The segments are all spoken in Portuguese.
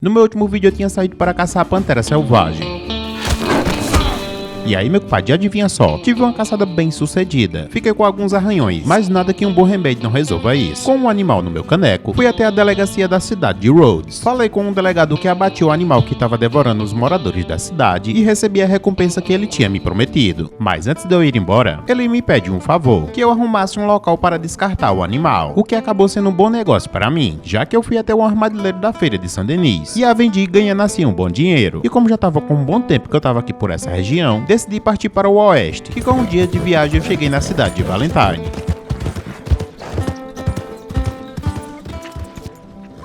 No meu último vídeo eu tinha saído para caçar a pantera selvagem. E aí, meu compadre, adivinha só, tive uma caçada bem sucedida. Fiquei com alguns arranhões, mas nada que um bom remédio não resolva isso. Com um animal no meu caneco, fui até a delegacia da cidade de Rhodes. Falei com um delegado que abatiu o animal que estava devorando os moradores da cidade e recebi a recompensa que ele tinha me prometido. Mas antes de eu ir embora, ele me pede um favor, que eu arrumasse um local para descartar o animal, o que acabou sendo um bom negócio para mim, já que eu fui até o armadilheiro da feira de Saint-Denis e a vendi ganhando assim um bom dinheiro. E como já estava com um bom tempo que eu estava aqui por essa região, decidi partir para o oeste, e com um dia de viagem eu cheguei na cidade de Valentine.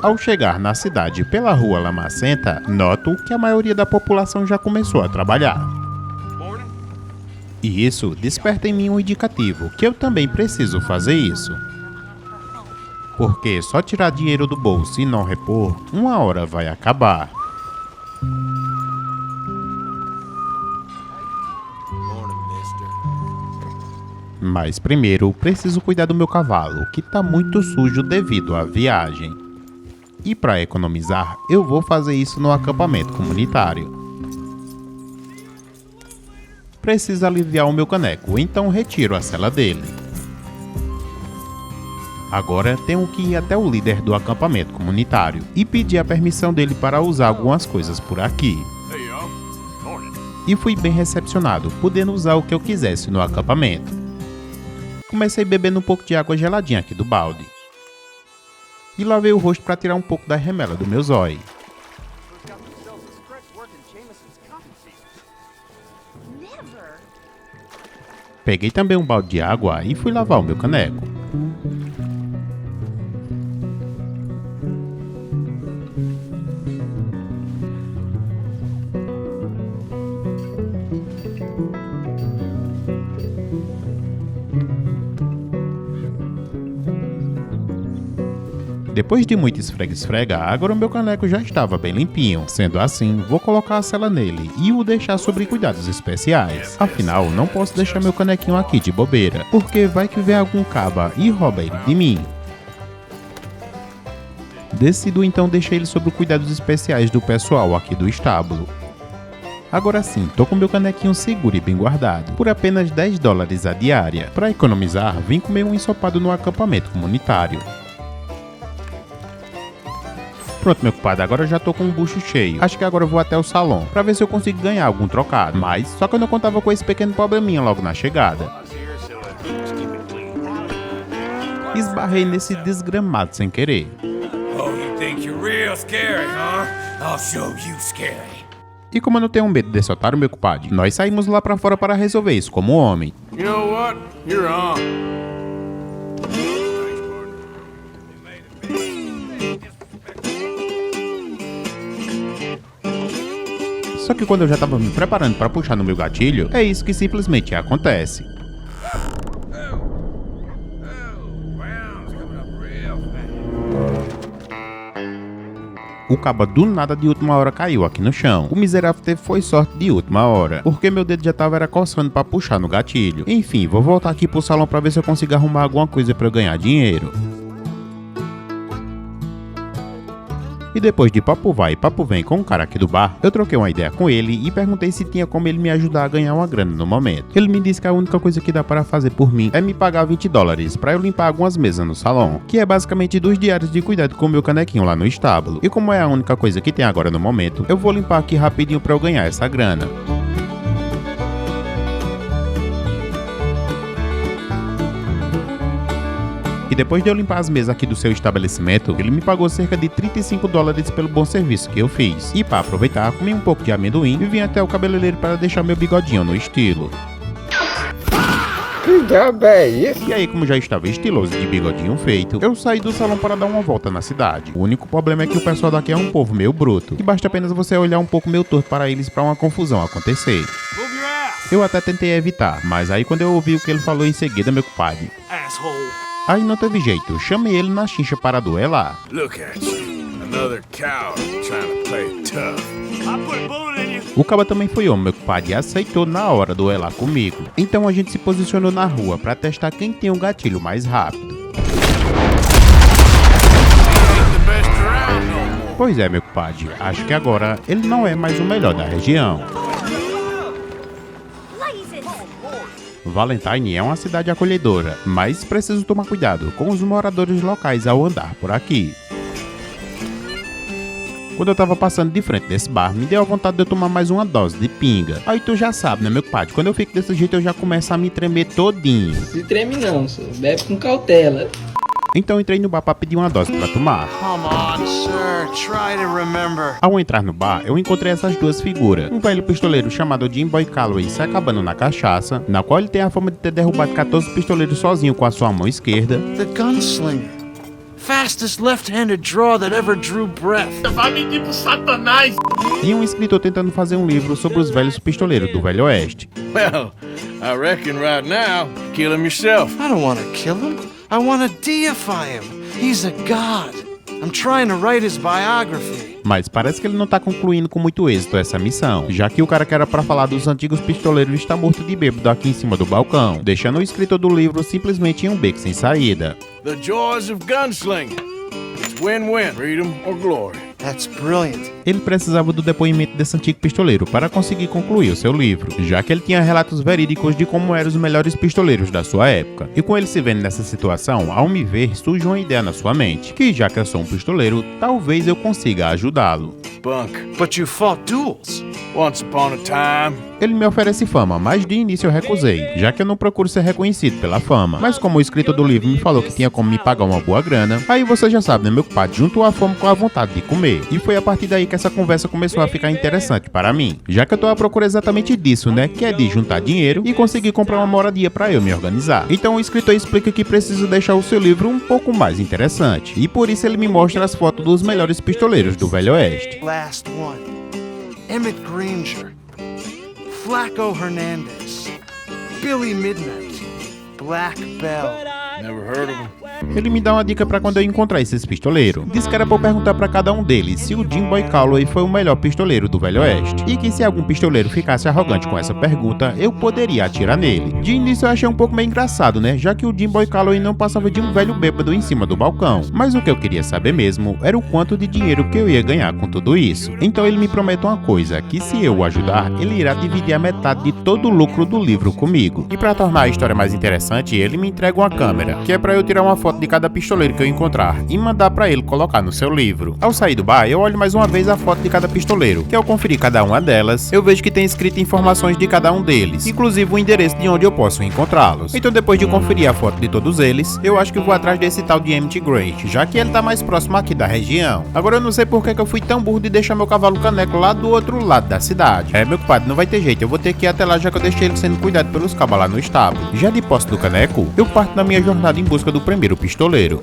Ao chegar na cidade pela rua Lamacenta, noto que a maioria da população já começou a trabalhar. E isso desperta em mim um indicativo, que eu também preciso fazer isso. Porque só tirar dinheiro do bolso e não repor, uma hora vai acabar. Mas primeiro, preciso cuidar do meu cavalo, que tá muito sujo devido à viagem. E para economizar, eu vou fazer isso no acampamento comunitário. Preciso aliviar o meu caneco, então retiro a sela dele. Agora tenho que ir até o líder do acampamento comunitário e pedir a permissão dele para usar algumas coisas por aqui. E fui bem recepcionado, podendo usar o que eu quisesse no acampamento. Comecei bebendo um pouco de água geladinha aqui do balde. E lavei o rosto para tirar um pouco da remela do meu zóio. Peguei também um balde de água e fui lavar o meu caneco. Depois de muito esfrega-esfrega, agora o meu caneco já estava bem limpinho. Sendo assim, vou colocar a sela nele e o deixar sobre cuidados especiais. Afinal, não posso deixar meu canequinho aqui de bobeira, porque vai que vem algum caba e rouba ele de mim. Decido então deixar ele sob cuidados especiais do pessoal aqui do estábulo. Agora sim, tô com meu canequinho seguro e bem guardado, por apenas $10 a diária. Para economizar, vim comer um ensopado no acampamento comunitário. Pronto, meu compadre, agora eu já tô com um bucho cheio. Acho que agora eu vou até o salão, pra ver se eu consigo ganhar algum trocado. Mas, só que eu não contava com esse pequeno probleminha logo na chegada. Esbarrei nesse desgramado sem querer. E como eu não tenho medo desse otário, meu compadre, nós saímos lá pra fora para resolver isso como homem. You know what? You're on. Só que quando eu já tava me preparando para puxar no meu gatilho, é isso que simplesmente acontece. O caba do nada de última hora caiu aqui no chão. O miserável foi sorte de última hora, porque meu dedo já tava coçando para puxar no gatilho. Enfim, vou voltar aqui pro salão para ver se eu consigo arrumar alguma coisa para eu ganhar dinheiro. E depois de papo vai e papo vem com o cara aqui do bar, eu troquei uma ideia com ele e perguntei se tinha como ele me ajudar a ganhar uma grana no momento. Ele me disse que a única coisa que dá para fazer por mim é me pagar $20 para eu limpar algumas mesas no salão, que é basicamente 2 diários de cuidado com o meu canequinho lá no estábulo. E como é a única coisa que tem agora no momento, eu vou limpar aqui rapidinho para eu ganhar essa grana. E depois de eu limpar as mesas aqui do seu estabelecimento, ele me pagou cerca de $35 pelo bom serviço que eu fiz. E para aproveitar, comi um pouco de amendoim e vim até o cabeleireiro para deixar meu bigodinho no estilo. Que diabo é isso? E aí, como já estava estiloso de bigodinho feito, eu saí do salão para dar uma volta na cidade. O único problema é que o pessoal daqui é um povo meio bruto, que basta apenas você olhar um pouco meio torto para eles para uma confusão acontecer. Eu até tentei evitar, mas aí quando eu ouvi o que ele falou em seguida, meu compadre, aí não teve jeito, chamei ele na chincha para duelar. Look at you. Another coward trying to play tough. I put a bullet in you. O caba também foi homem, meu compadre, e aceitou na hora duelar comigo. Então a gente se posicionou na rua para testar quem tem o gatilho mais rápido. Pois é, meu compadre, acho que agora ele não é mais o melhor da região. Valentine é uma cidade acolhedora, mas preciso tomar cuidado com os moradores locais ao andar por aqui. Quando eu tava passando de frente desse bar, me deu a vontade de eu tomar mais uma dose de pinga. Aí tu já sabe, né, meu compadre? Quando eu fico desse jeito, eu já começo a me tremer todinho. Se treme não, senhor. Bebe com cautela. Então eu entrei no bar pra pedir uma dose pra tomar. Come on, sir. Try to remember. Ao entrar no bar, eu encontrei essas duas figuras. Um velho pistoleiro chamado Jim Boy Calloway se acabando na cachaça, na qual ele tem a fama de ter derrubado 14 pistoleiros sozinho com a sua mão esquerda. The gunslinger. Fastest left-handed draw that ever drew breath. Vai mentir pro Satanás! E um escritor tentando fazer um livro sobre os velhos pistoleiros do Velho Oeste. Well, I reckon right now, kill him yourself. I don't want to kill him. I want to deify him. He's a god. I'm trying to write his biography. Mas parece que ele não tá concluindo com muito êxito essa missão, já que o cara que era pra falar dos antigos pistoleiros está morto de bêbado aqui em cima do balcão, deixando o escritor do livro simplesmente em um beco sem saída. The joys of gunslinging. It's win-win, freedom or glory. That's brilliant. Ele precisava do depoimento desse antigo pistoleiro para conseguir concluir o seu livro, já que ele tinha relatos verídicos de como eram os melhores pistoleiros da sua época. E com ele se vendo nessa situação, ao me ver, surge uma ideia na sua mente, que já que eu sou um pistoleiro, talvez eu consiga ajudá-lo. Bunk. But you fought duels. Once upon a time. Ele me oferece fama, mas de início eu recusei, já que eu não procuro ser reconhecido pela fama. Mas como o escritor do livro me falou que tinha como me pagar uma boa grana, aí você já sabe, né, meu compadre, juntou a fome com a vontade de comer. E foi a partir daí que essa conversa começou a ficar interessante para mim, já que eu tô à procura exatamente disso, né, que é de juntar dinheiro e conseguir comprar uma moradia para eu me organizar. Então o escritor explica que preciso deixar o seu livro um pouco mais interessante, e por isso ele me mostra as fotos dos melhores pistoleiros do Velho Oeste. Last one. Emmett Granger. Flaco Hernandez. Billy Midnight. Black Bell. Never heard of him. Ele me dá uma dica pra quando eu encontrar esses pistoleiros. Diz que era pra eu perguntar pra cada um deles se o Jim Boy Calloway foi o melhor pistoleiro do Velho Oeste, e que se algum pistoleiro ficasse arrogante com essa pergunta, eu poderia atirar nele. De início eu achei um pouco meio engraçado, né, já que o Jim Boy Calloway não passava de um velho bêbado em cima do balcão. Mas o que eu queria saber mesmo era o quanto de dinheiro que eu ia ganhar com tudo isso. Então ele me promete uma coisa, que se eu o ajudar, ele irá dividir a metade de todo o lucro do livro comigo. E pra tornar a história mais interessante, ele me entrega uma câmera, que é pra eu tirar uma foto de cada pistoleiro que eu encontrar e mandar pra ele colocar no seu livro. Ao sair do bar, eu olho mais uma vez a foto de cada pistoleiro, que ao conferir cada uma delas, eu vejo que tem escrito informações de cada um deles, inclusive o endereço de onde eu posso encontrá-los. Então depois de conferir a foto de todos eles, eu acho que vou atrás desse tal de Emmett Granger, já que ele tá mais próximo aqui da região. Agora eu não sei por que eu fui tão burro de deixar meu cavalo Caneco lá do outro lado da cidade. É, meu compadre, não vai ter jeito, eu vou ter que ir até lá já que eu deixei ele sendo cuidado pelos cabas lá no estábulo. Já de posse do Caneco, eu parto na minha jornada em busca do primeiro pistoleiro.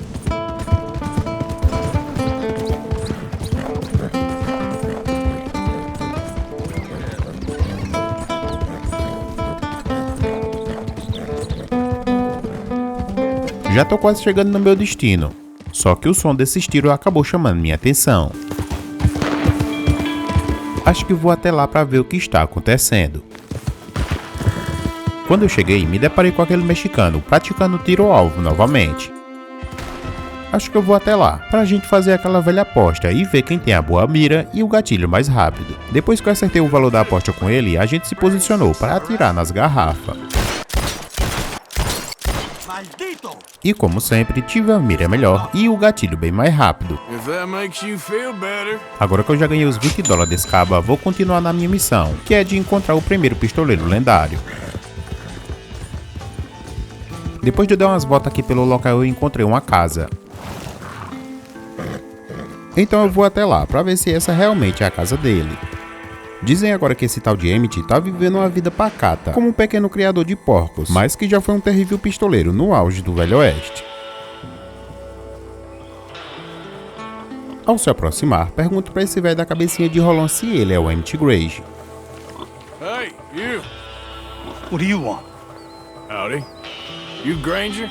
Já tô quase chegando no meu destino, só que o som desses tiros acabou chamando minha atenção. Acho que vou até lá para ver o que está acontecendo. Quando eu cheguei, me deparei com aquele mexicano praticando tiro ao alvo novamente. Acho que eu vou até lá, pra gente fazer aquela velha aposta e ver quem tem a boa mira e o gatilho mais rápido. Depois que eu acertei o valor da aposta com ele, a gente se posicionou para atirar nas garrafas. E como sempre, tive a mira melhor e o gatilho bem mais rápido. If that makes you feel better. Agora que eu já ganhei os $20 desse caba, vou continuar na minha missão, que é de encontrar o primeiro pistoleiro lendário. Depois de dar umas voltas aqui pelo local, eu encontrei uma casa. Então eu vou até lá, pra ver se essa realmente é a casa dele. Dizem agora que esse tal de Emmett tá vivendo uma vida pacata, como um pequeno criador de porcos, mas que já foi um terrível pistoleiro no auge do Velho Oeste. Ao se aproximar, pergunto pra esse velho da cabecinha de rolão se ele é o Emmett Granger. Hey, you. What do you want? Howdy. You Granger?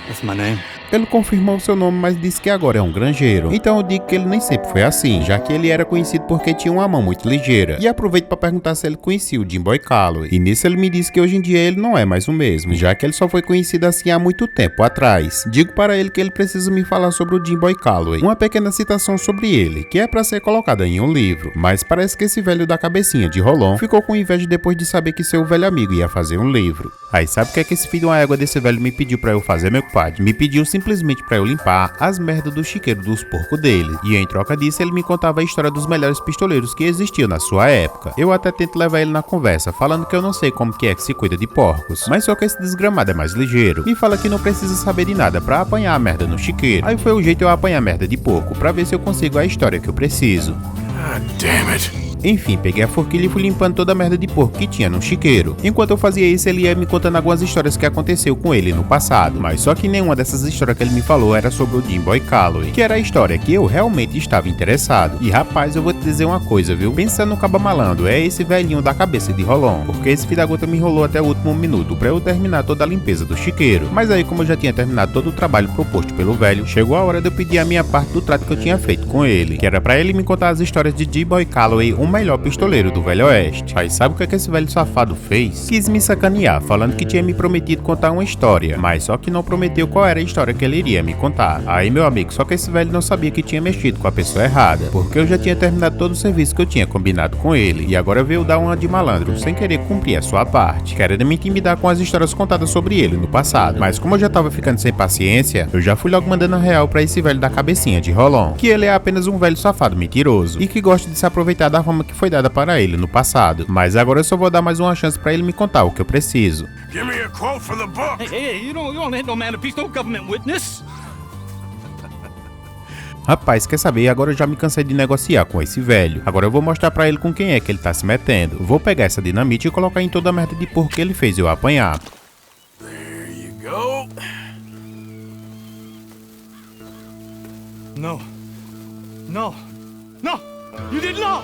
That's my name. Ele confirmou seu nome, mas disse que agora é um granjeiro. Então eu digo que ele nem sempre foi assim, já que ele era conhecido porque tinha uma mão muito ligeira. E aproveito para perguntar se ele conhecia o Jim Boy Calloway. E nisso ele me disse que hoje em dia ele não é mais o mesmo, já que ele só foi conhecido assim há muito tempo atrás. Digo para ele que ele precisa me falar sobre o Jim Boy Calloway, uma pequena citação sobre ele, que é para ser colocada em um livro. Mas parece que esse velho da cabecinha de Rolon ficou com inveja depois de saber que seu velho amigo ia fazer um livro. Aí sabe o que é que esse filho de uma égua desse velho me pediu para eu fazer, meu compadre? Me pediu simplesmente para eu limpar as merdas do chiqueiro dos porcos dele. E em troca disso ele me contava a história dos melhores pistoleiros que existiam na sua época. Eu até tento levar ele na conversa, falando que eu não sei como que é que se cuida de porcos, mas só que esse desgramado é mais ligeiro. Me fala que não precisa saber de nada pra apanhar a merda no chiqueiro. Aí foi o jeito eu apanhar a merda de porco, pra ver se eu consigo a história que eu preciso. God damn it. Enfim, peguei a forquilha e fui limpando toda a merda de porco que tinha no chiqueiro. Enquanto eu fazia isso, ele ia me contando algumas histórias que aconteceu com ele no passado, mas só que nenhuma dessas histórias que ele me falou era sobre o Jim Boy Calloway, que era a história que eu realmente estava interessado. E rapaz, eu vou te dizer uma coisa, viu? Pensando no caba malandro, é esse velhinho da cabeça de Rolon, porque esse filho da gota me enrolou até o último minuto pra eu terminar toda a limpeza do chiqueiro. Mas aí, como eu já tinha terminado todo o trabalho proposto pelo velho, chegou a hora de eu pedir a minha parte do trato que eu tinha feito com ele, que era pra ele me contar as histórias de Jim Boy Calloway, o melhor pistoleiro do Velho Oeste. Aí sabe o que esse velho safado fez? Quis me sacanear, falando que tinha me prometido contar uma história, mas só que não prometeu qual era a história que ele iria me contar. Aí meu amigo, só que esse velho não sabia que tinha mexido com a pessoa errada, porque eu já tinha terminado todo o serviço que eu tinha combinado com ele, e agora veio dar uma de malandro, sem querer cumprir a sua parte, querendo me intimidar com as histórias contadas sobre ele no passado. Mas como eu já tava ficando sem paciência, eu já fui logo mandando a real pra esse velho da cabecinha de Rolon, que ele é apenas um velho safado mentiroso, e que gosta de se aproveitar da fama que foi dada para ele no passado. Mas agora eu só vou dar mais uma chance pra ele me contar o que eu preciso. Give me a quote for the book. Hey, you don't hit no man of peace, no government witness. Rapaz, quer saber? Agora eu já me cansei de negociar com esse velho. Agora eu vou mostrar pra ele com quem é que ele tá se metendo. Vou pegar essa dinamite e colocar em toda a merda de porco que ele fez eu apanhar. There you go. No. No. No! You did not!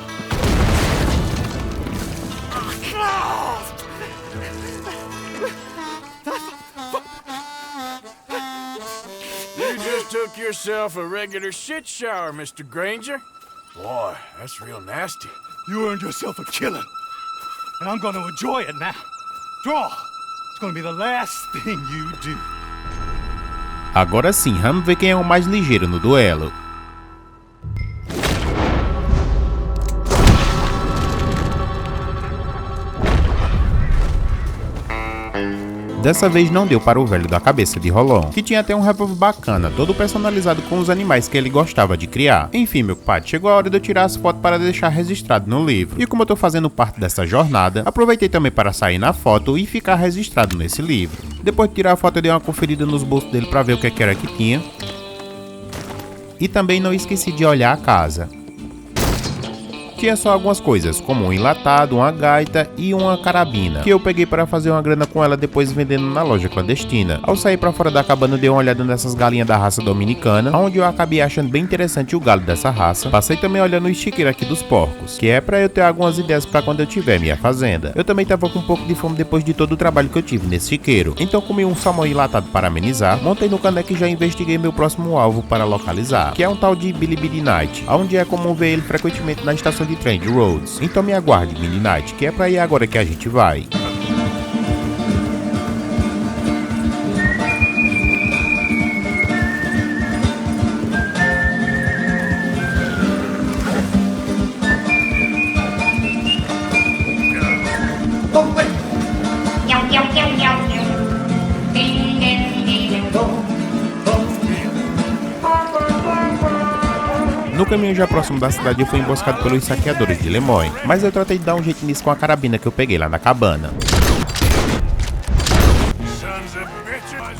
You just took yourself a regular shit shower, Mr. Granger. Boy, that's real nasty. You earned yourself a killing. And I'm gonna enjoy it now. Draw! It's gonna be the last thing you do. Agora sim, vamos ver quem é o mais ligeiro no duelo. Dessa vez não deu para o velho da cabeça de Rolon, que tinha até um revólver bacana, todo personalizado com os animais que ele gostava de criar. Enfim, meu compadre, chegou a hora de eu tirar as fotos para deixar registrado no livro. E como eu tô fazendo parte dessa jornada, aproveitei também para sair na foto e ficar registrado nesse livro. Depois de tirar a foto, eu dei uma conferida nos bolsos dele para ver o que era que tinha. E também não esqueci de olhar a casa. Tinha só algumas coisas, como um enlatado, uma gaita e uma carabina, que eu peguei para fazer uma grana com ela depois vendendo na loja clandestina. Ao sair para fora da cabana, eu dei uma olhada nessas galinhas da raça dominicana, onde eu acabei achando bem interessante o galo dessa raça. Passei também olhando o chiqueiro aqui dos porcos, que é para eu ter algumas ideias para quando eu tiver minha fazenda. Eu também tava com um pouco de fome depois de todo o trabalho que eu tive nesse chiqueiro, então comi um salmão enlatado para amenizar, montei no caneco e já investiguei meu próximo alvo para localizar, que é um tal de Billy Biddy Knight, onde é comum ver ele frequentemente na estação de trem de Rhodes. Então me aguarde, Billy Knight, que é pra ir agora que a gente vai. No caminho já próximo da cidade eu fui emboscado pelos saqueadores de Lemoyne, mas eu tratei de dar um jeito nisso com a carabina que eu peguei lá na cabana. Sons of bitches.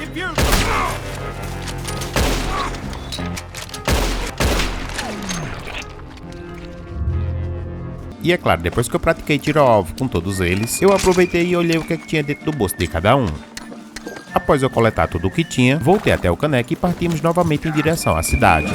If you're... E é claro, depois que eu pratiquei tiro ao alvo com todos eles, eu aproveitei e olhei o que tinha dentro do bolso de cada um. Após eu coletar tudo o que tinha, voltei até o caneco e partimos novamente em direção à cidade.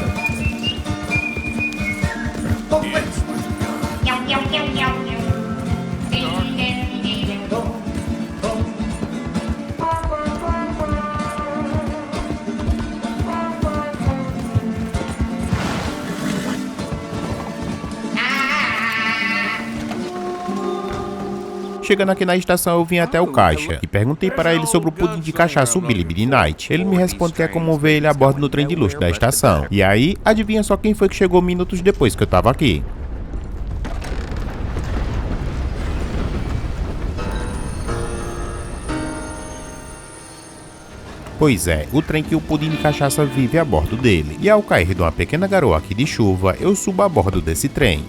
Chegando aqui na estação, eu vim até o caixa e perguntei para ele sobre o pudim de cachaça, o Billy Billy Night. Ele me responde que é comum ver ele a bordo no trem de luxo da estação. E aí, adivinha só quem foi que chegou minutos depois que eu tava aqui? Pois é, o trem que o pudim de cachaça vive a bordo dele. E ao cair de uma pequena garoa aqui de chuva, eu subo a bordo desse trem.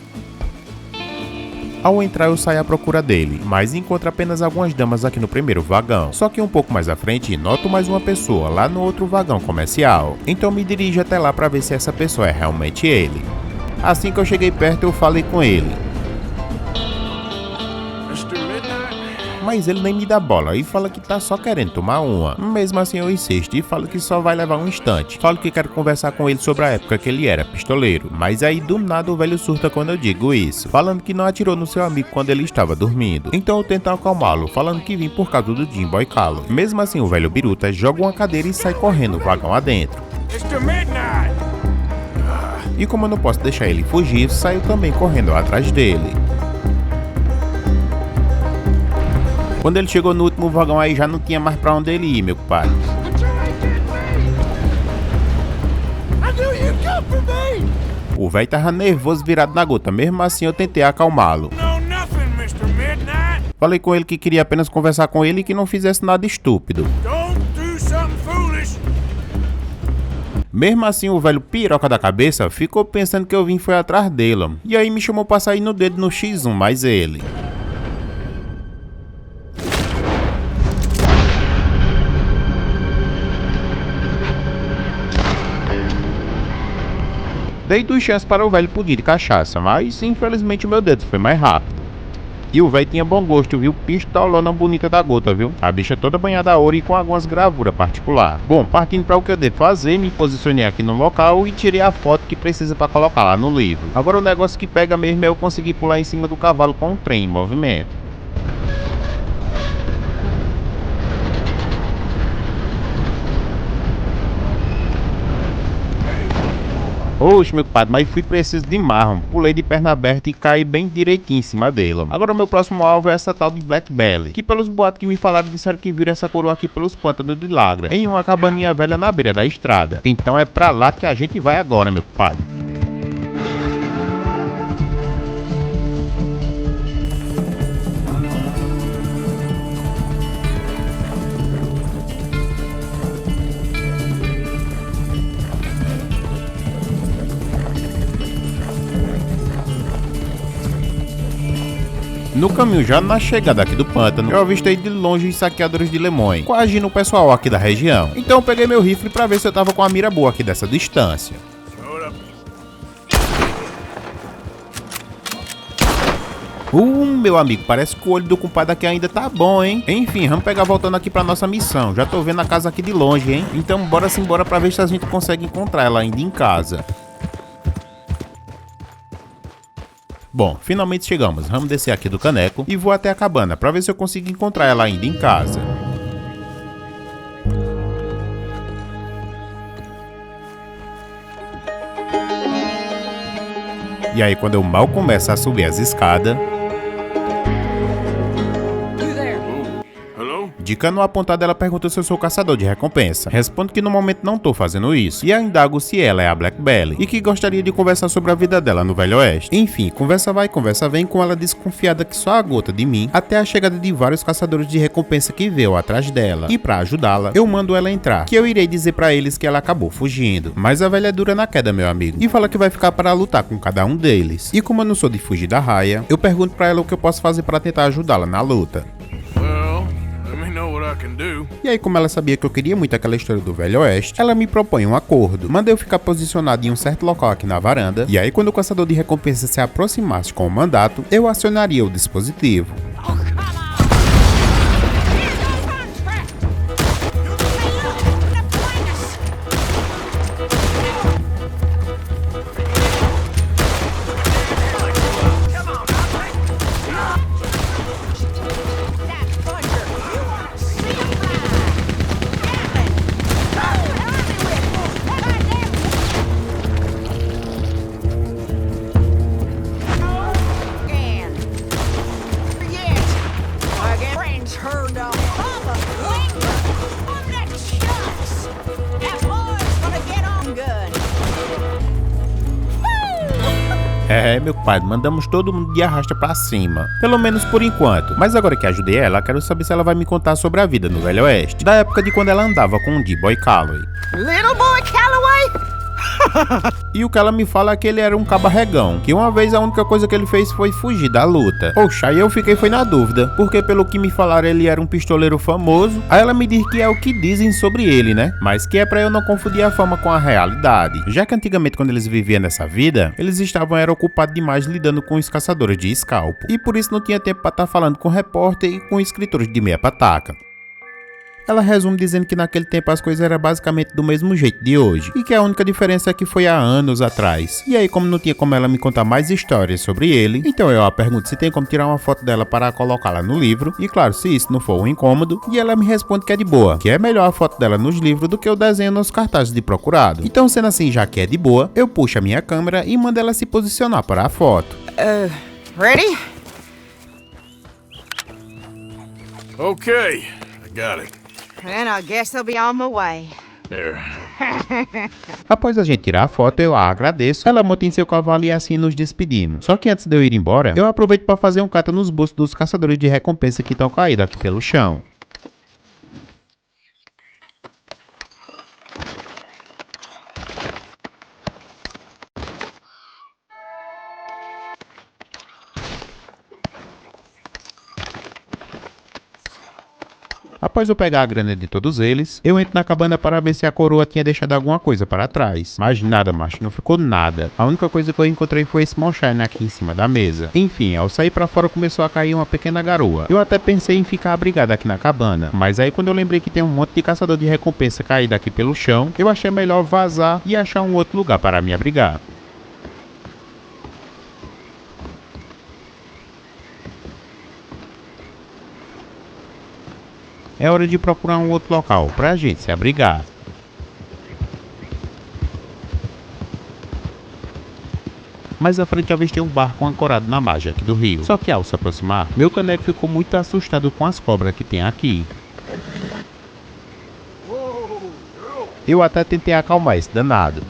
Ao entrar eu saio à procura dele, mas encontro apenas algumas damas aqui no primeiro vagão. Só que um pouco mais à frente, noto mais uma pessoa lá no outro vagão comercial. Então me dirijo até lá para ver se essa pessoa é realmente ele. Assim que eu cheguei perto eu falei com ele. Mr. Midnight? Mas ele nem me dá bola e fala que tá só querendo tomar uma. Mesmo assim eu insisto e falo que só vai levar um instante. Falo que quero conversar com ele sobre a época que ele era pistoleiro. Mas aí do nada o velho surta quando eu digo isso, falando que não atirou no seu amigo quando ele estava dormindo. Então eu tento acalmá-lo, falando que vim por causa do Jimbo e Calo. Mesmo assim o velho biruta joga uma cadeira e sai correndo o vagão adentro. Mr. Midnight! E como eu não posso deixar ele fugir, saio também correndo atrás dele. Quando ele chegou no último vagão aí já não tinha mais pra onde ele ir, meu compadre. O velho tava nervoso virado na gota, mesmo assim eu tentei acalmá-lo. No nothing, Mr. Midnight! Falei com ele que queria apenas conversar com ele e que não fizesse nada estúpido. Don't do something foolish! Mesmo assim o velho piroca da cabeça ficou pensando que eu vim foi atrás dele. E aí me chamou pra sair no dedo no X1 mais ele. Dei 2 chances para o velho pudim de cachaça, mas infelizmente o meu dedo foi mais rápido. E o velho tinha bom gosto, viu? Pistolona bonita da gota, viu? A bicha toda banhada a ouro e com algumas gravuras particular. Bom, partindo para o que eu devo fazer, me posicionei aqui no local e tirei a foto que precisa para colocar lá no livro. Agora o negócio que pega mesmo é eu conseguir pular em cima do cavalo com um trem em movimento. Oxe, meu compadre, mas fui preciso demais, mano. Pulei de perna aberta e caí bem direitinho em cima dele, mano. Agora o meu próximo alvo é essa tal de Black Belly, que pelos boatos que me falaram disseram que viram essa coroa aqui pelos pântanos de Lagra, em uma cabaninha velha na beira da estrada. Então é pra lá que a gente vai agora, meu compadre. No caminho, já na chegada aqui do pântano, eu avistei de longe os saqueadores de Lemoyne, coagindo o pessoal aqui da região. Então eu peguei meu rifle pra ver se eu tava com a mira boa aqui dessa distância. Meu amigo, parece que o olho do compadre aqui ainda tá bom, hein? Enfim, vamos pegar voltando aqui pra nossa missão. Já tô vendo a casa aqui de longe, hein? Então bora simbora pra ver se a gente consegue encontrar ela ainda em casa. Bom, finalmente chegamos, vamos descer aqui do caneco e vou até a cabana pra ver se eu consigo encontrar ela ainda em casa. E aí quando eu mal começo a subir as escadas, de cano apontado ela pergunta se eu sou caçador de recompensa. Respondo que no momento não tô fazendo isso. E a indago se ela é a Black Belly e que gostaria de conversar sobre a vida dela no Velho Oeste. Enfim, conversa vai, conversa vem, com ela desconfiada que só a gota de mim, até a chegada de vários caçadores de recompensa que veio atrás dela. E pra ajudá-la, eu mando ela entrar, que eu irei dizer pra eles que ela acabou fugindo. Mas a velha é dura na queda, meu amigo, e fala que vai ficar para lutar com cada um deles. E como eu não sou de fugir da raia, eu pergunto pra ela o que eu posso fazer pra tentar ajudá-la na luta. E aí, como ela sabia que eu queria muito aquela história do Velho Oeste, ela me propõe um acordo. Manda eu ficar posicionado em um certo local aqui na varanda, e aí quando o caçador de recompensa se aproximasse com o mandato, eu acionaria o dispositivo. É, meu compadre, mandamos todo mundo de arrasta pra cima. Pelo menos por enquanto. Mas agora que ajudei ela, quero saber se ela vai me contar sobre a vida no Velho Oeste. Da época de quando ela andava com o D-Boy Calloway. Little boy Calloway? E o que ela me fala é que ele era um cabarregão, que uma vez a única coisa que ele fez foi fugir da luta. Poxa, aí eu fiquei foi na dúvida, porque pelo que me falaram ele era um pistoleiro famoso. Aí ela me diz que é o que dizem sobre ele, né? Mas que é pra eu não confundir a fama com a realidade. Já que antigamente quando eles viviam nessa vida, eles eram ocupados demais lidando com os caçadores de escalpo. E por isso não tinha tempo pra estar falando com repórter e com escritores de meia pataca. Ela resume dizendo que naquele tempo as coisas eram basicamente do mesmo jeito de hoje, e que a única diferença é que foi há anos atrás. E aí, como não tinha como ela me contar mais histórias sobre ele, então eu a pergunto se tem como tirar uma foto dela para colocá-la no livro, e claro, se isso não for um incômodo, e ela me responde que é de boa, que é melhor a foto dela nos livros do que o desenho nos cartazes de procurado. Então, sendo assim, já que é de boa, eu puxo a minha câmera e mando ela se posicionar para a foto. Ready? Okay, I got it. And I guess they'll be on my way. There. Após a gente tirar a foto, eu a agradeço. Ela monta em seu cavalo e assim nos despedimos. Só que antes de eu ir embora, eu aproveito para fazer um cata nos bolsos dos caçadores de recompensa que estão caídos aqui pelo chão. Após eu pegar a grana de todos eles, eu entro na cabana para ver se a coroa tinha deixado alguma coisa para trás. Mas nada, macho, não ficou nada. A única coisa que eu encontrei foi esse moonshine aqui em cima da mesa. Enfim, ao sair para fora começou a cair uma pequena garoa. Eu até pensei em ficar abrigado aqui na cabana, mas aí quando eu lembrei que tem um monte de caçador de recompensa caído aqui pelo chão, eu achei melhor vazar e achar um outro lugar para me abrigar. É hora de procurar um outro local pra gente se abrigar. Mais à frente avistei um barco ancorado na margem aqui do rio. Só que ao se aproximar, meu caneco ficou muito assustado com as cobras que tem aqui. Eu até tentei acalmar esse danado.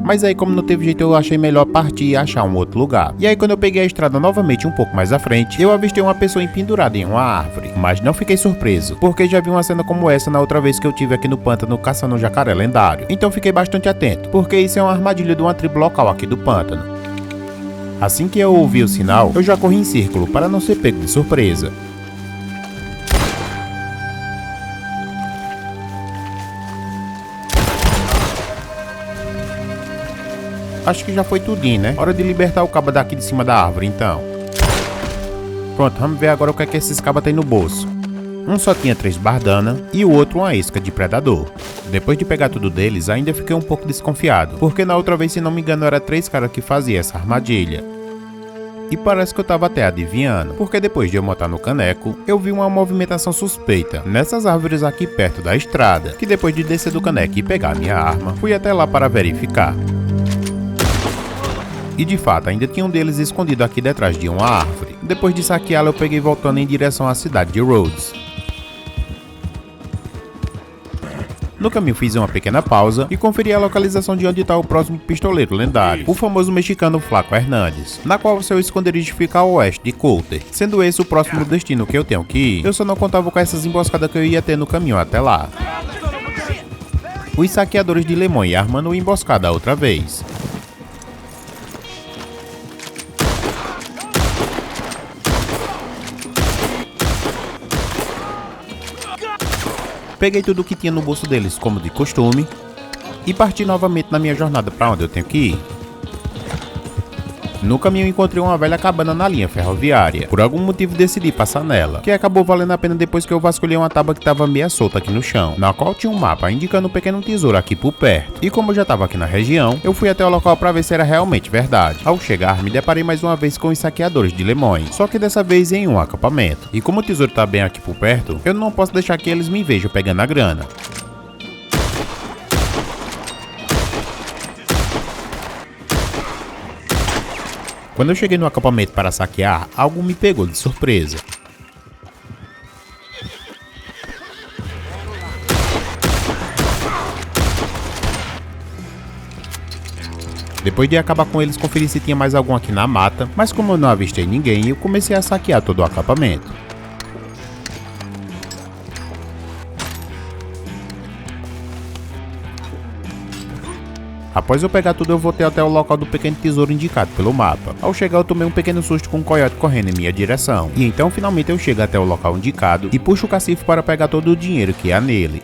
Mas aí, como não teve jeito, eu achei melhor partir e achar um outro lugar. E aí, quando eu peguei a estrada novamente um pouco mais à frente, eu avistei uma pessoa empendurada em uma árvore. Mas não fiquei surpreso, porque já vi uma cena como essa na outra vez que eu tive aqui no pântano caçando um jacaré lendário. Então fiquei bastante atento, porque isso é uma armadilha de uma tribo local aqui do pântano. Assim que eu ouvi o sinal, eu já corri em círculo para não ser pego de surpresa. Acho que já foi tudinho, né? Hora de libertar o caba daqui de cima da árvore, então. Pronto, vamos ver agora o que é que esses cabas tem no bolso. Um só tinha 3 bardanas e o outro uma isca de predador. Depois de pegar tudo deles, ainda fiquei um pouco desconfiado, porque na outra vez, se não me engano, era 3 caras que faziam essa armadilha. E parece que eu tava até adivinhando, porque depois de eu montar no caneco, eu vi uma movimentação suspeita nessas árvores aqui perto da estrada, que depois de descer do caneco e pegar a minha arma, fui até lá para verificar. E de fato, ainda tinha um deles escondido aqui detrás de uma árvore. Depois de saqueá-la, eu peguei voltando em direção à cidade de Rhodes. No caminho fiz uma pequena pausa e conferi a localização de onde está o próximo pistoleiro lendário, o famoso mexicano Flaco Hernandes, na qual seu esconderijo fica ao oeste de Coulter. Sendo esse o próximo destino que eu tenho que ir, eu só não contava com essas emboscadas que eu ia ter no caminho até lá. Os saqueadores de Lemoyne armando uma emboscada outra vez. Peguei tudo o que tinha no bolso deles, como de costume, e parti novamente na minha jornada para onde eu tenho que ir. No caminho encontrei uma velha cabana na linha ferroviária. Por algum motivo decidi passar nela, que acabou valendo a pena depois que eu vasculhei uma tábua que estava meia solta aqui no chão, na qual tinha um mapa indicando um pequeno tesouro aqui por perto. E como eu já estava aqui na região, eu fui até o local para ver se era realmente verdade. Ao chegar, me deparei mais uma vez com os saqueadores de Lemoyne, só que dessa vez em um acampamento. E como o tesouro está bem aqui por perto, eu não posso deixar que eles me vejam pegando a grana. Quando eu cheguei no acampamento para saquear, algo me pegou de surpresa. Depois de acabar com eles, conferi se tinha mais algum aqui na mata, mas como eu não avistei ninguém, eu comecei a saquear todo o acampamento. Após eu pegar tudo, eu voltei até o local do pequeno tesouro indicado pelo mapa. Ao chegar, eu tomei um pequeno susto com um coiote correndo em minha direção. E então, finalmente, eu chego até o local indicado e puxo o cacifo para pegar todo o dinheiro que há nele.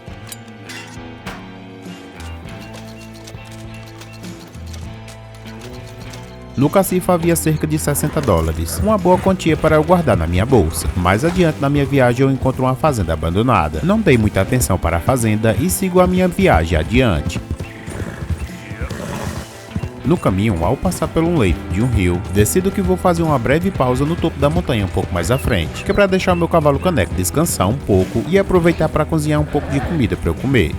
No cacifo havia cerca de $60, uma boa quantia para eu guardar na minha bolsa. Mais adiante na minha viagem eu encontro uma fazenda abandonada. Não dei muita atenção para a fazenda e sigo a minha viagem adiante. No caminho, ao passar por um leito de um rio, decido que vou fazer uma breve pausa no topo da montanha um pouco mais à frente, que é para deixar o meu cavalo Caneco descansar um pouco e aproveitar para cozinhar um pouco de comida para eu comer.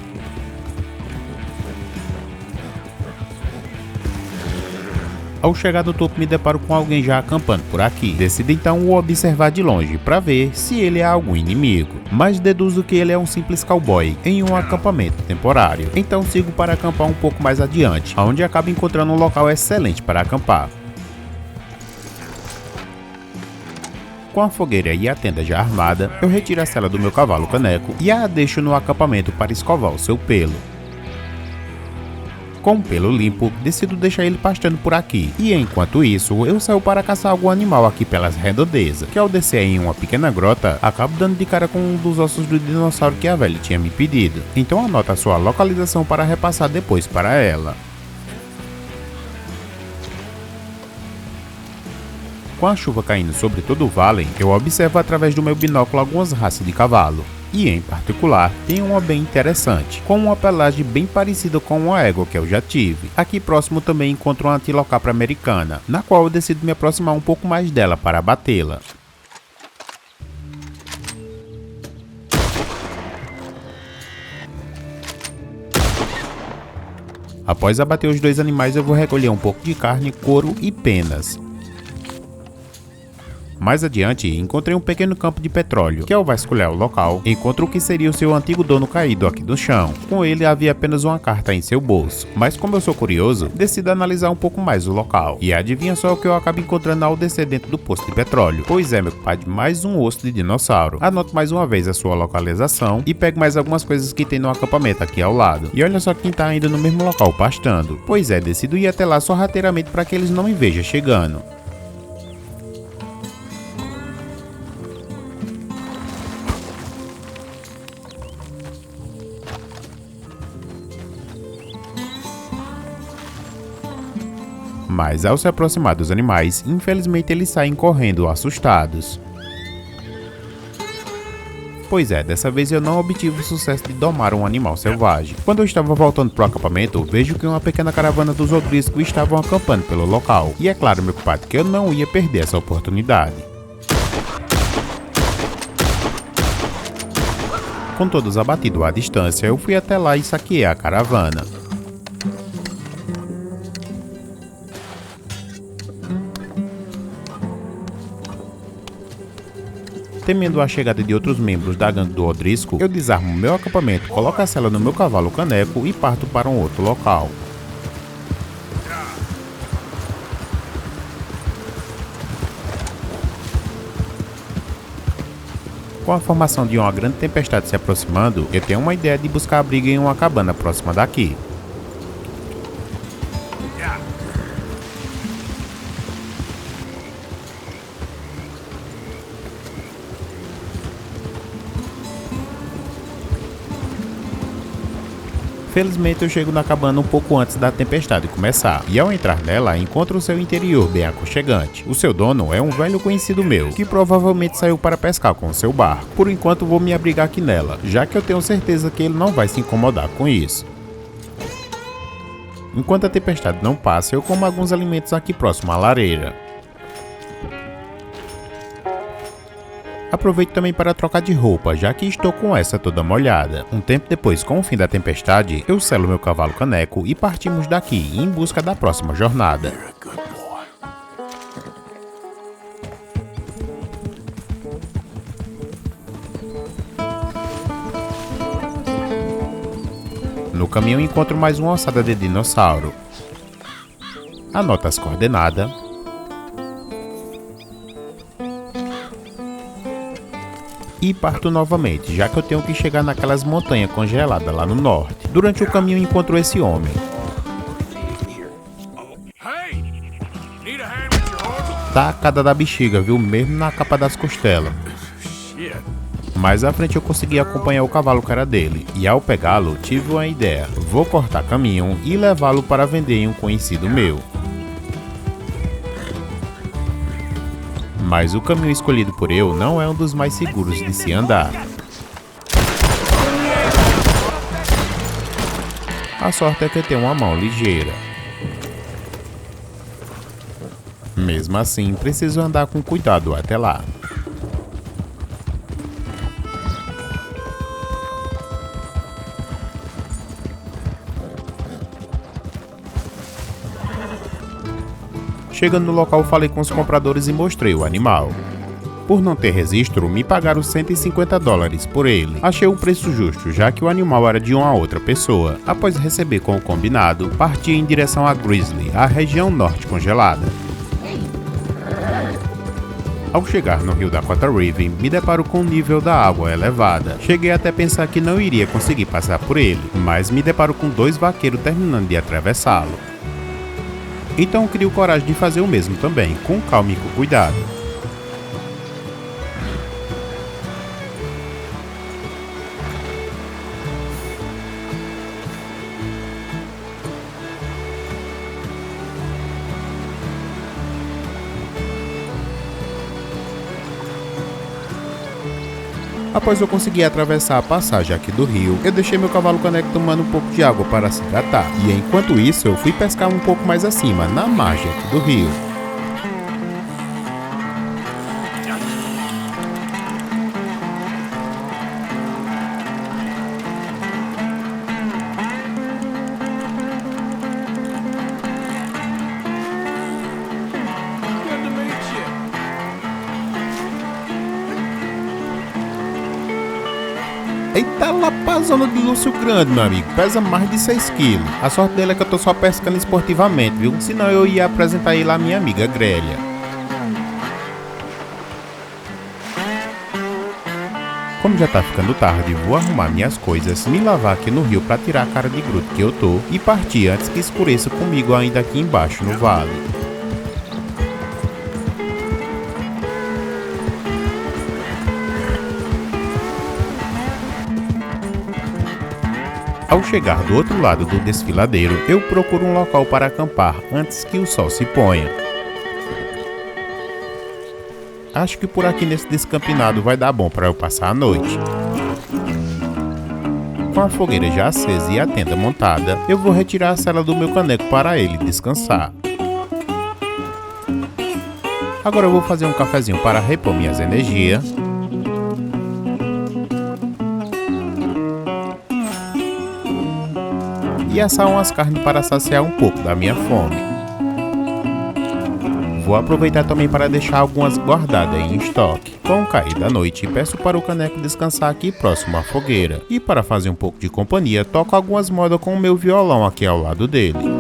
Ao chegar no topo, me deparo com alguém já acampando por aqui. Decido então o observar de longe para ver se ele é algum inimigo, mas deduzo que ele é um simples cowboy em um acampamento temporário. Então sigo para acampar um pouco mais adiante, onde acabo encontrando um local excelente para acampar. Com a fogueira e a tenda já armada, eu retiro a sela do meu cavalo Caneco e a deixo no acampamento para escovar o seu pelo. Com o pelo limpo, decido deixar ele pastando por aqui, e enquanto isso, eu saio para caçar algum animal aqui pelas redondezas, que ao descer em uma pequena grota, acabo dando de cara com um dos ossos do dinossauro que a velha tinha me pedido. Então anota a sua localização para repassar depois para ela. Com a chuva caindo sobre todo o vale, eu observo através do meu binóculo algumas raças de cavalo. E em particular, tem uma bem interessante, com uma pelagem bem parecida com uma égua que eu já tive. Aqui próximo também encontro uma antilocapra americana, na qual eu decido me aproximar um pouco mais dela para abatê-la. Após abater os dois animais, eu vou recolher um pouco de carne, couro e penas. Mais adiante, encontrei um pequeno campo de petróleo, que ao vasculhar o local, encontro o que seria o seu antigo dono caído aqui no chão. Com ele havia apenas uma carta em seu bolso, mas como eu sou curioso, decido analisar um pouco mais o local. E adivinha só o que eu acabo encontrando ao descer dentro do poço de petróleo? Pois é, meu compadre, mais um osso de dinossauro. Anoto mais uma vez a sua localização e pego mais algumas coisas que tem no acampamento aqui ao lado. E olha só quem tá ainda no mesmo local pastando. Pois é, decido ir até lá sorrateiramente para que eles não me vejam chegando. Mas ao se aproximar dos animais, infelizmente eles saem correndo assustados. Pois é, dessa vez eu não obtive o sucesso de domar um animal selvagem. Quando eu estava voltando para o acampamento, vejo que uma pequena caravana dos Odrisco estavam acampando pelo local. E é claro, meu compadre, que eu não ia perder essa oportunidade. Com todos abatidos à distância, eu fui até lá e saqueei a caravana. Temendo a chegada de outros membros da gangue do Odrisco, eu desarmo meu acampamento, coloco a sela no meu cavalo Caneco e parto para um outro local. Com a formação de uma grande tempestade se aproximando, eu tenho uma ideia de buscar abrigo em uma cabana próxima daqui. Felizmente eu chego na cabana um pouco antes da tempestade começar, e ao entrar nela, encontro o seu interior bem aconchegante. O seu dono é um velho conhecido meu, que provavelmente saiu para pescar com o seu barco. Por enquanto vou me abrigar aqui nela, já que eu tenho certeza que ele não vai se incomodar com isso. Enquanto a tempestade não passa, eu como alguns alimentos aqui próximo à lareira. Aproveito também para trocar de roupa, já que estou com essa toda molhada. Um tempo depois, com o fim da tempestade, eu selo meu cavalo Caneco e partimos daqui em busca da próxima jornada. No caminho encontro mais uma ossada de dinossauro. Anota as coordenadas. E parto novamente, já que eu tenho que chegar naquelas montanhas congeladas lá no norte. Durante o caminho encontro esse homem. Hey! Need a hand with your horse? Tacada da bexiga, viu? Mesmo na capa das costelas. Shit. Mais à frente eu consegui acompanhar o cavalo que era dele. E ao pegá-lo, tive uma ideia. Vou cortar caminho e levá-lo para vender em um conhecido meu. Mas o caminho escolhido por eu não é um dos mais seguros de se andar. A sorte é que tem uma mão ligeira. Mesmo assim, preciso andar com cuidado até lá. Chegando no local, falei com os compradores e mostrei o animal. Por não ter registro, me pagaram $150 por ele. Achei o preço justo, já que o animal era de uma outra pessoa. Após receber com o combinado, parti em direção a Grizzly, a região norte congelada. Ao chegar no rio Dakota River, me deparo com o nível da água elevada. Cheguei até a pensar que não iria conseguir passar por ele, mas me deparo com 2 vaqueiros terminando de atravessá-lo. Então crio coragem de fazer o mesmo também, com calma e com cuidado. Após eu conseguir atravessar a passagem aqui do rio, eu deixei meu cavalo caneco tomando um pouco de água para se hidratar. E enquanto isso, eu fui pescar um pouco mais acima, na margem aqui do rio. Good to meet you. Eita lapazona de Lúcio Grande, meu amigo. Pesa mais de 6 quilos. A sorte dele é que eu tô só pescando esportivamente, viu? Senão eu ia apresentar ele à minha amiga Grelha. Como já tá ficando tarde, vou arrumar minhas coisas, me lavar aqui no rio pra tirar a cara de gruto que eu tô e partir antes que escureça comigo ainda aqui embaixo no vale. Ao chegar do outro lado do desfiladeiro, eu procuro um local para acampar antes que o sol se ponha. Acho que por aqui nesse descampinado vai dar bom para eu passar a noite. Com a fogueira já acesa e a tenda montada, eu vou retirar a sela do meu caneco para ele descansar. Agora eu vou fazer um cafezinho para repor minhas energias. E assar umas carnes para saciar um pouco da minha fome. Vou aproveitar também para deixar algumas guardadas em estoque. Com o cair da noite, peço para o caneco descansar aqui próximo à fogueira. E para fazer um pouco de companhia, toco algumas modas com o meu violão aqui ao lado dele.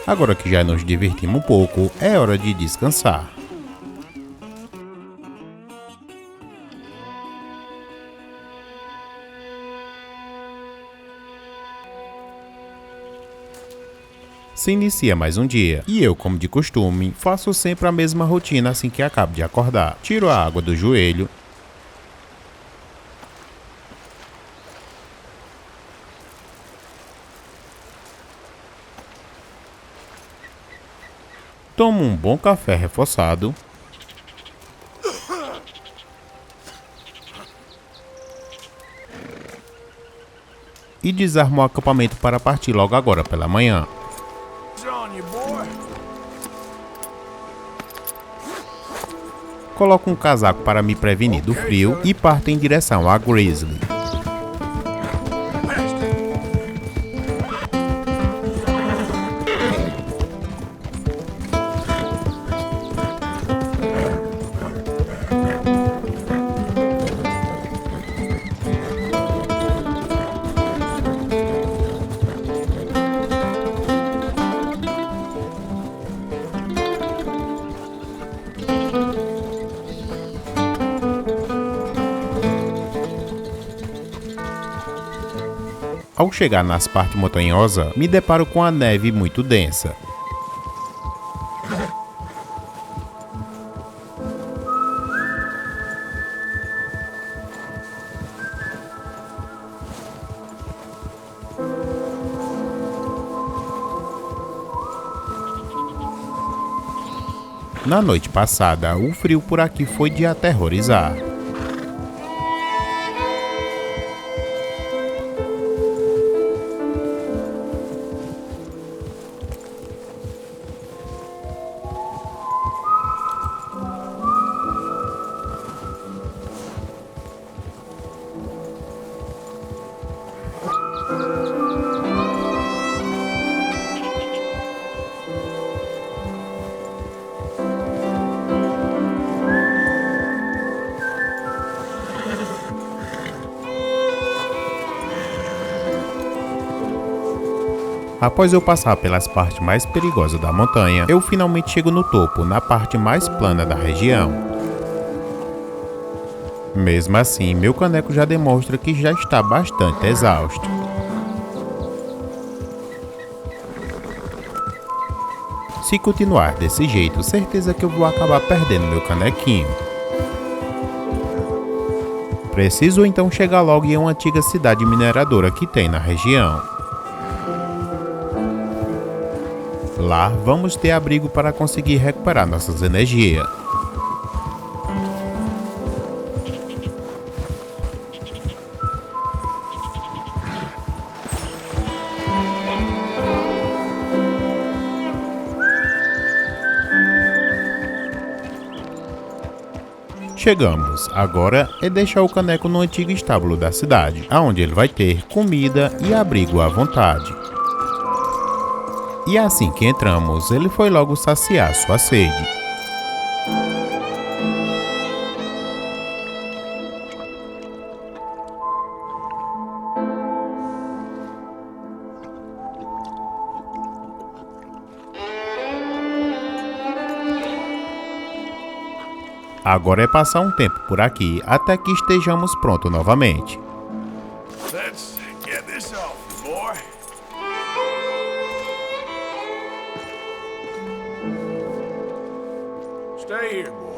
Agora que já nos divertimos um pouco, é hora de descansar. Se inicia mais um dia, e eu, como de costume, faço sempre a mesma rotina assim que acabo de acordar. Tiro a água do joelho, tomo um bom café reforçado e desarmo o acampamento para partir logo agora pela manhã. It's on you, boy. Coloco um casaco para me prevenir do frio e parto em direção a Grizzly. Ao chegar nas partes montanhosas, me deparo com a neve muito densa. Na noite passada, o frio por aqui foi de aterrorizar. Após eu passar pelas partes mais perigosas da montanha, eu finalmente chego no topo, na parte mais plana da região. Mesmo assim, meu caneco já demonstra que já está bastante exausto. Se continuar desse jeito, certeza que eu vou acabar perdendo meu canequinho. Preciso então chegar logo em uma antiga cidade mineradora que tem na região. Lá vamos ter abrigo para conseguir recuperar nossas energias. Chegamos, agora é deixar o caneco no antigo estábulo da cidade, onde ele vai ter comida e abrigo à vontade. E assim que entramos, ele foi logo saciar sua sede. Agora é passar um tempo por aqui até que estejamos prontos novamente. Let's get this off, boy. Stay here, boy.